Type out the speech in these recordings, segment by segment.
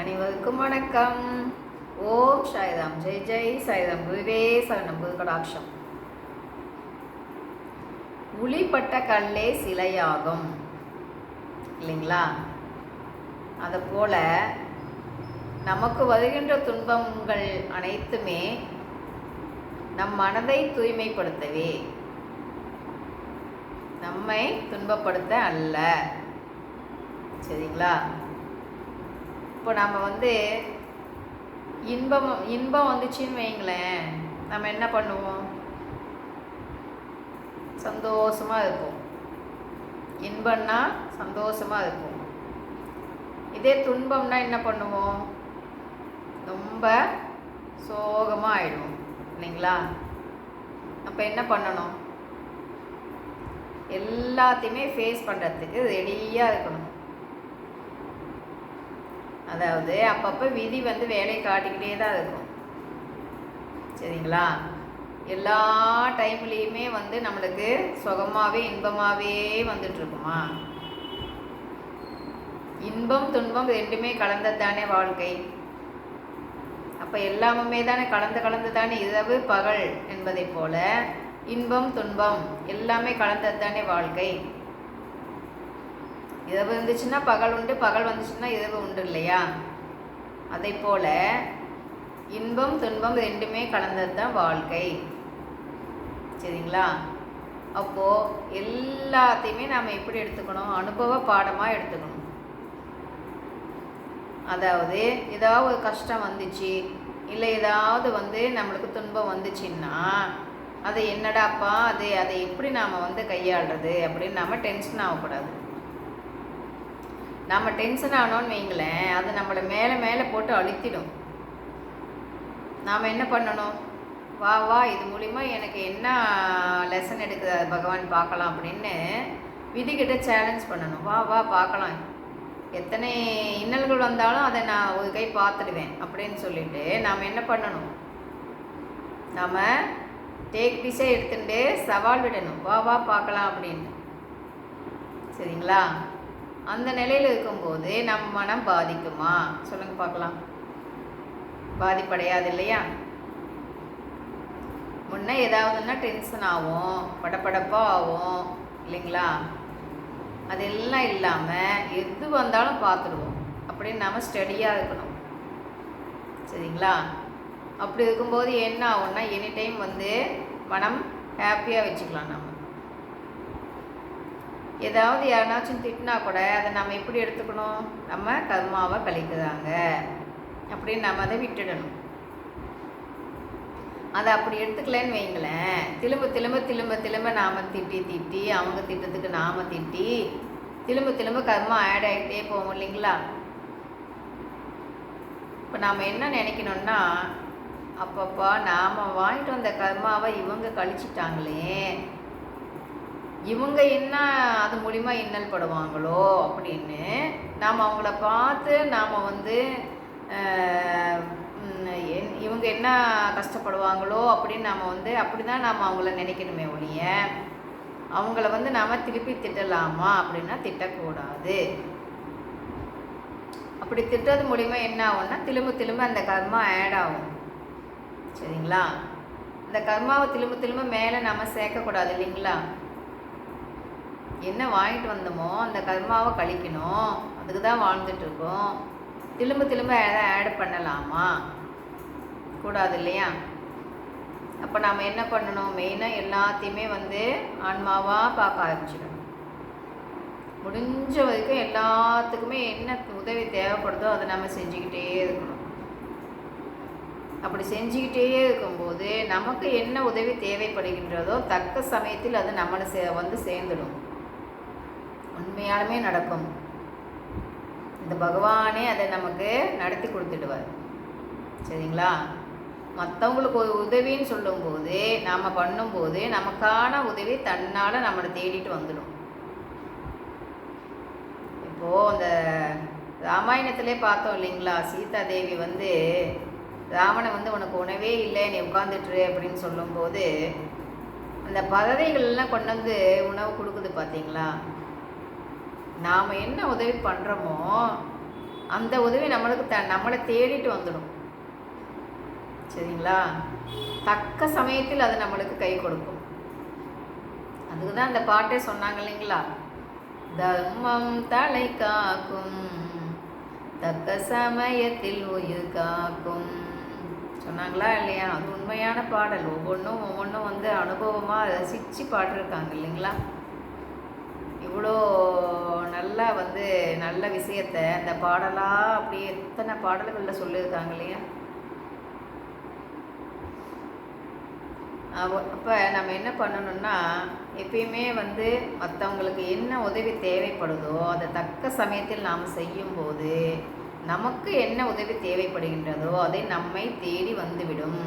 அனைவருக்கும் வணக்கம். ஓம் சாய்ராம். ஜெய் ஜெய் சாய்ராம். குருவே சரணம். குரு கடாட்சம். உளிப்பட்ட கல்லே சிலையாகும் இல்லைங்களா? அதை போல நமக்கு வருகின்ற துன்பங்கள் அனைத்துமே நம் மனதை தூய்மைப்படுத்தவே, நம்மை துன்பப்படுத்த அல்ல. சரிங்களா? இப்போ நம்ம இன்பம் வந்துச்சுன்னு வைங்களேன், நம்ம என்ன பண்ணுவோம்? சந்தோஷமாக இருப்போம். இன்பம்னா சந்தோஷமாக இருப்போம். இதே துன்பம்னா என்ன பண்ணுவோம்? ரொம்ப சோகமாக ஆயிடுவோம் இல்லைங்களா? அப்போ என்ன பண்ணணும்? எல்லாத்தையுமே ஃபேஸ் பண்ணுறதுக்கு ரெடியாக இருக்கணும். அதாவது அப்பப்போ விதி வேலை காட்டிக்கிட்டே தான் இருக்கும். சரிங்களா? எல்லா டைம்லேயுமே நம்மளுக்கு சுகமாகவே இன்பமாகவே வந்துட்டுருக்குமா? இன்பம் துன்பம் ரெண்டுமே கலந்தது தானே வாழ்க்கை. அப்போ எல்லாமே தானே கலந்து தானே இரவு பகல் என்பதை போல இன்பம் துன்பம் எல்லாமே கலந்தது தானே வாழ்க்கை. இரவு இருந்துச்சுன்னா பகல் உண்டு, பகல் வந்துச்சுன்னா இரவு உண்டு இல்லையா? அதை போல இன்பம் துன்பம் ரெண்டுமே கலந்தது தான் வாழ்க்கை. சரிங்களா? அப்போது எல்லாத்தையுமே நாம் எப்படி எடுத்துக்கணும்? அனுபவ பாடமாக எடுத்துக்கணும். அதாவது ஏதாவது ஒரு கஷ்டம் வந்துச்சு, இல்லை ஏதாவது நம்மளுக்கு துன்பம் வந்துச்சுன்னா அதை என்னடாப்பா அதை எப்படி நாம் கையாளுறது அப்படின்னு நாம் டென்ஷன் ஆகக்கூடாது. நம்ம டென்ஷன் ஆனோன்னு வைங்களேன், அது நம்மளை மேலே போட்டு அழுத்திடும். நாம் என்ன பண்ணணும்? வா இது மூலிமா எனக்கு என்ன லெசன் எடுக்குது பகவான் பார்க்கலாம் அப்படின்னு விதிக்கிட்ட சேலஞ்ச் பண்ணணும். வா பார்க்கலாம், எத்தனை இன்னல்கள் வந்தாலும் அதை நான் ஒரு கை பார்த்துடுவேன் அப்படின்னு சொல்லிட்டு நாம் என்ன பண்ணணும்? நாம் டேக் டிஸை எடுத்துட்டு சவால் விடணும். வா பார்க்கலாம் அப்படின்னு. சரிங்களா? அந்த நிலையில் இருக்கும்போது நம்ம மனம் பாதிக்குமா? சொல்லுங்க பார்க்கலாம். பாதிப்படையாது இல்லையா? முன்னே ஏதாவதுன்னா டென்ஷன் ஆகும், படப்படப்பாக ஆகும் இல்லைங்களா? அதெல்லாம் இல்லாமல் எது வந்தாலும் பார்த்துடுவோம் அப்படின்னு நாம் ஸ்டடியாக இருக்கணும். சரிங்களா? அப்படி இருக்கும்போது என்ன ஆகும்னா, எனி டைம் மனம் ஹாப்பியாக வச்சுக்கலாம். நம்ம ஏதாவது யாருனாச்சும் திட்டினா கூட அதை நம்ம எப்படி எடுத்துக்கணும்? நம்ம கர்மாவை கழிக்குதாங்க அப்படின்னு நம்ம அதை விட்டுடணும். அதை அப்படி எடுத்துக்கலன்னு வைங்களேன், திரும்ப நாம் திட்டி அவங்க திட்டத்துக்கு நாம் திட்டி திரும்ப கர்மா ஆட் ஆகிட்டே போவோம் இல்லைங்களா? இப்போ நாம் என்ன நினைக்கணும்னா, அப்பப்பா நாம் வாங்கிட்டு வந்த கர்மாவை இவங்க கழிச்சிட்டாங்களே, இவங்க என்ன அது மூலிமா இன்னல் படுவாங்களோ அப்படின்னு நாம் அவங்கள பார்த்து நாம் இவங்க என்ன கஷ்டப்படுவாங்களோ அப்படின்னு நாம் அப்படி தான் நாம் அவங்கள நினைக்கணுமே ஒழிய அவங்கள நாம் திருப்பி திட்டலாமா அப்படின்னா திட்டக்கூடாது. அப்படி திட்டுறது மூலிமா என்ன ஆகும்னா திரும்ப அந்த கர்மா ஆட் ஆகும். சரிங்களா? அந்த கர்மாவை திரும்ப மேலே நாம் சேர்க்கக்கூடாது இல்லைங்களா? என்ன வாங்கிட்டு வந்தோமோ அந்த கர்மாவை கழிக்கணும், அதுக்கு தான் வாழ்ந்துட்டுருக்கோம். திரும்ப எதை ஆட் பண்ணலாமா? கூடாது இல்லையா? அப்போ நாம் என்ன பண்ணணும்? மெயினாக எல்லாத்தையுமே ஆன்மாவாக பார்க்க ஆரம்பிச்சிடணும். முடிஞ்ச வரைக்கும் எல்லாத்துக்குமே என்ன உதவி தேவைப்படுதோ அதை நம்ம செஞ்சுக்கிட்டே இருக்கணும். அப்படி செஞ்சுக்கிட்டே இருக்கும்போது நமக்கு என்ன உதவி தேவைப்படுகின்றதோ தக்க சமயத்தில் அது நம்மளை சேர்ந்துடும். உண்மையாலுமே நடக்கும். இந்த பகவானே அதை நமக்கு நடத்தி கொடுத்துடுவார். சரிங்களா? மற்றவங்களுக்கு ஒரு உதவின்னு சொல்லும்போது நாம் பண்ணும்போது நமக்கான உதவி தன்னால் நம்மளை தேடிட்டு வந்துடும். இப்போது அந்த ராமாயணத்திலே பார்த்தோம் இல்லைங்களா? சீதா தேவி ராவணை உனக்கு உணவே இல்லை, நீ உட்காந்துட்டுரு அப்படின்னு சொல்லும்போது அந்த பறவைகள்லாம் கொண்டு உணவு கொடுக்குது பார்த்தீங்களா? நாம் என்ன உதவி பண்ணுறோமோ அந்த உதவி நம்மளுக்கு நம்மளை தேடிட்டு வந்துடும். சரிங்களா? தக்க சமயத்தில் அது நம்மளுக்கு கை கொடுக்கும். அதுக்கு தான் அந்த பாட்டே சொன்னாங்க இல்லைங்களா? தர்மம் தலை காக்கும், தக்க சமயத்தில் உயிர் காக்கும் சொன்னாங்களா இல்லையா? அது உண்மையான பாடல். ஒவ்வொன்றும் வந்து அனுபவமாக ரசித்து பாடிருக்காங்க இல்லைங்களா? இவ்வளோ நல்லா வந்து நல்ல விஷயத்த அந்த பாடலாக அப்படியே எத்தனை பாடல்களில் சொல்லியிருக்காங்க இல்லையா? அப்போ நம்ம என்ன பண்ணணும்னா, எப்பயுமே வந்து மற்றவங்களுக்கு என்ன உதவி தேவைப்படுதோ அதை தக்க சமயத்தில் நாம் செய்யும்போது நமக்கு என்ன உதவி தேவைப்படுகின்றதோ அதை நம்மை தேடி வந்துவிடும்.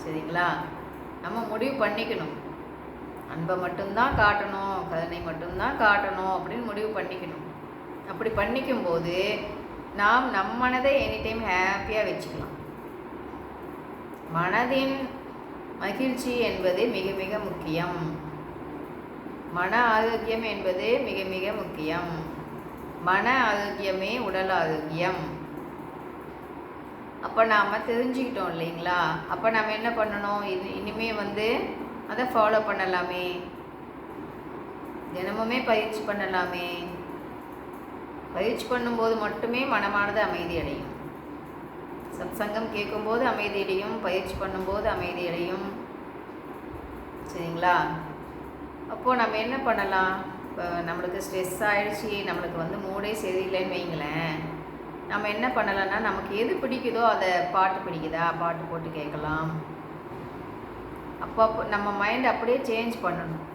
சரிங்களா? நம்ம முடிவு பண்ணிக்கணும். அன்பை மட்டும்தான் காட்டணும், கருணை மட்டும்தான் காட்டணும் அப்படின்னு முடிவு பண்ணிக்கணும். அப்படி பண்ணிக்கும்போது நாம் நம் மனதை எனி டைம் ஹாப்பியாக வச்சுக்கலாம். மனதின் மகிழ்ச்சி என்பது மிக மிக முக்கியம். மன ஆரோக்கியம் என்பது மிக மிக முக்கியம். மன ஆரோக்கியமே உடல் ஆரோக்கியம். அப்போ நாம் தெரிஞ்சுக்கிட்டோம் இல்லைங்களா? அப்போ நம்ம என்ன பண்ணணும்? இனிமேல் வந்து அதை ஃபாலோ பண்ணலாமே, தினமுமே பயிற்சி பண்ணலாமே. பயிற்சி பண்ணும்போது மட்டுமே மனமானது அமைதி அடையும். சத்சங்கம் கேட்கும்போது அமைதி அடையும், பயிற்சி பண்ணும்போது அமைதி அடையும். சரிங்களா? அப்போது நம்ம என்ன பண்ணலாம்? இப்போ நம்மளுக்கு ஸ்ட்ரெஸ் ஆகிடுச்சி, நம்மளுக்கு வந்து மூடே சரியில்லைன்னு வைங்களேன். நம்ம என்ன பண்ணலான்னா, நமக்கு எது பிடிக்குதோ அதை பாட்டு பிடிக்குதா பாட்டு போட்டு கேட்கலாம். அப்போ நம்ம மைண்ட் அப்படியே சேஞ்ச் பண்ணணும்.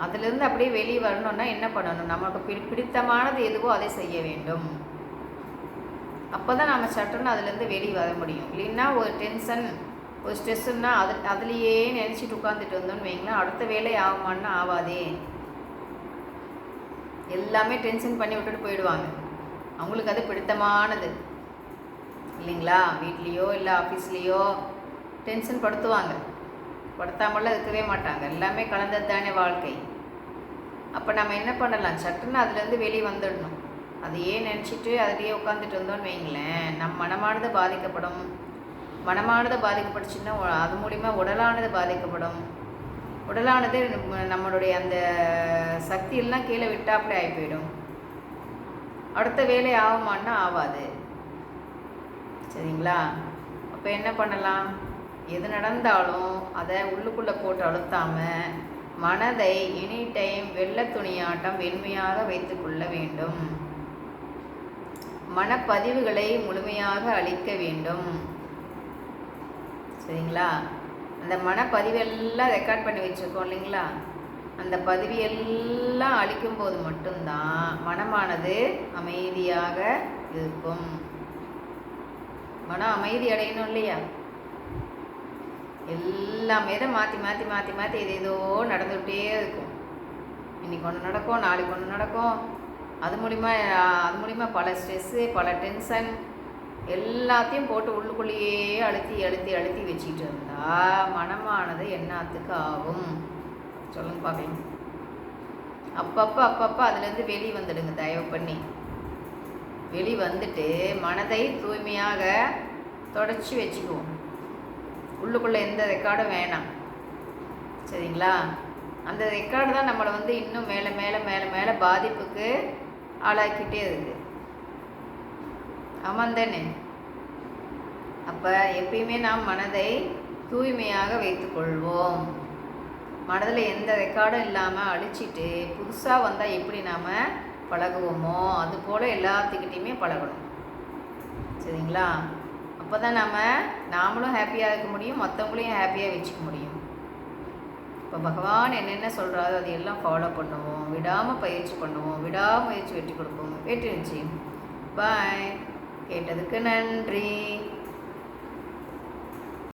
அதுலேருந்து அப்படியே வெளியே வரணுன்னா என்ன பண்ணணும்? நமக்கு பிடித்தமானது எதுவோ அதை செய்ய வேண்டும். அப்போ தான் நம்ம சட்டுன்னு அதுலேருந்து வெளியே வர முடியும். இல்லைன்னா ஒரு டென்ஷன், ஒரு ஸ்ட்ரெஸ்ஸுன்னா அதுலேயே நினச்சிட்டு உட்காந்துட்டு வந்தோன்னு வைங்களேன், அடுத்த வேலை ஆகுமான்னு ஆகாதே. எல்லாமே டென்ஷன் பண்ணி விட்டுட்டு போயிடுவாங்க. அவங்களுக்கு அது பிடித்தமானது இல்லைங்களா? வீட்லேயோ இல்லை ஆஃபீஸ்லேயோ டென்ஷன் படுத்துவாங்க. படுத்தாமலாம் இருக்கவே மாட்டாங்க. எல்லாமே கலந்தது தானே வாழ்க்கை. அப்போ நம்ம என்ன பண்ணலாம்? சட்டுன்னு அதுலேருந்து வெளியே வந்துடணும். அதையே நினச்சிட்டு அதிலேயே உட்காந்துட்டு வந்தோன்னு வைங்களேன், நம் மனமானது பாதிக்கப்படும். மனமானது பாதிக்கப்பட்டுச்சுன்னா அது மூலிமா உடலானது பாதிக்கப்படும். உடலானது நம்மளுடைய அந்த சக்தியெல்லாம் கீழே விட்டாப்படி ஆகி போயிடும். அடுத்த வேலை ஆகுமான்னா ஆகாது. சரிங்களா? அப்போ என்ன பண்ணலாம்? எது நடந்தாலும் அதை உள்ளுக்குள்ளே போட்டு அழுத்தாமல் மனதை எனி டைம் வெள்ளை துணியாட்டம் வெண்மையாக வைத்து கொள்ள வேண்டும். மனப்பதிவுகளை முழுமையாக அழிக்க வேண்டும். சரிங்களா? அந்த மனப்பதிவெல்லாம் ரெக்கார்ட் பண்ணி வச்சுருக்கோம் இல்லைங்களா? அந்த பதிவியெல்லாம் அழிக்கும்போது மட்டும்தான் மனமானது அமைதியாக இருக்கும். மனம் அமைதி அடையணும் இல்லையா? எல்லாமே தான் மாற்றி மாற்றி மாற்றி மாற்றி ஏதேதோ நடந்துகிட்டே இருக்கும். இன்றைக்கி ஒன்று நடக்கும், நாளைக்கு ஒன்று நடக்கும். அது மூலிமா பல ஸ்ட்ரெஸ்ஸு, பல டென்ஷன் எல்லாத்தையும் போட்டு உள்ளுக்குள்ளேயே அழுத்தி அழுத்தி அழுத்தி வச்சுக்கிட்டு இருந்தால் மனமானது என்னத்துக்கு ஆகும்? சொல்லுங்க பார்க்கலாம். அப்பப்போ அதுலேருந்து வெளியே வந்துடுங்க. தயவு பண்ணி வெளியே வந்துட்டு மனதை தூய்மையாக தொடச்சி வச்சுக்குவோம். உள்ளுக்குள்ளே எந்த ரெக்கார்டும் வேணாம். சரிங்களா? அந்த ரெக்கார்டு தான் நம்மளை வந்து இன்னும் மேலே மேலே மேலே மேலே பாதிப்புக்கு ஆளாக்கிட்டே இருக்குது. ஆமாம் தானே? அப்போ எப்பயுமே நாம் மனதை தூய்மையாக வைத்துக்கொள்வோம். மனதில் எந்த ரெக்கார்டும் இல்லாமல் அழிச்சிட்டு புதுசாக வந்தால் எப்படி நாம் பழகுவோமோ அதுபோல் எல்லாத்துக்கிட்டையுமே பழகணும். சரிங்களா? அப்போ தான் நாமளும் ஹாப்பியாக இருக்க முடியும், மற்றவங்களையும் ஹாப்பியாக வச்சுக்க முடியும். இப்போ பகவான் என்னென்ன சொல்கிறாரோ அதையெல்லாம் ஃபாலோ பண்ணுவோம். விடாமல் பயிற்சி பண்ணுவோம். விடாமுயற்சி வெற்றி கொடுப்போம். வெற்றி நிச்சயம். பாய். கேட்டதுக்கு நன்றி.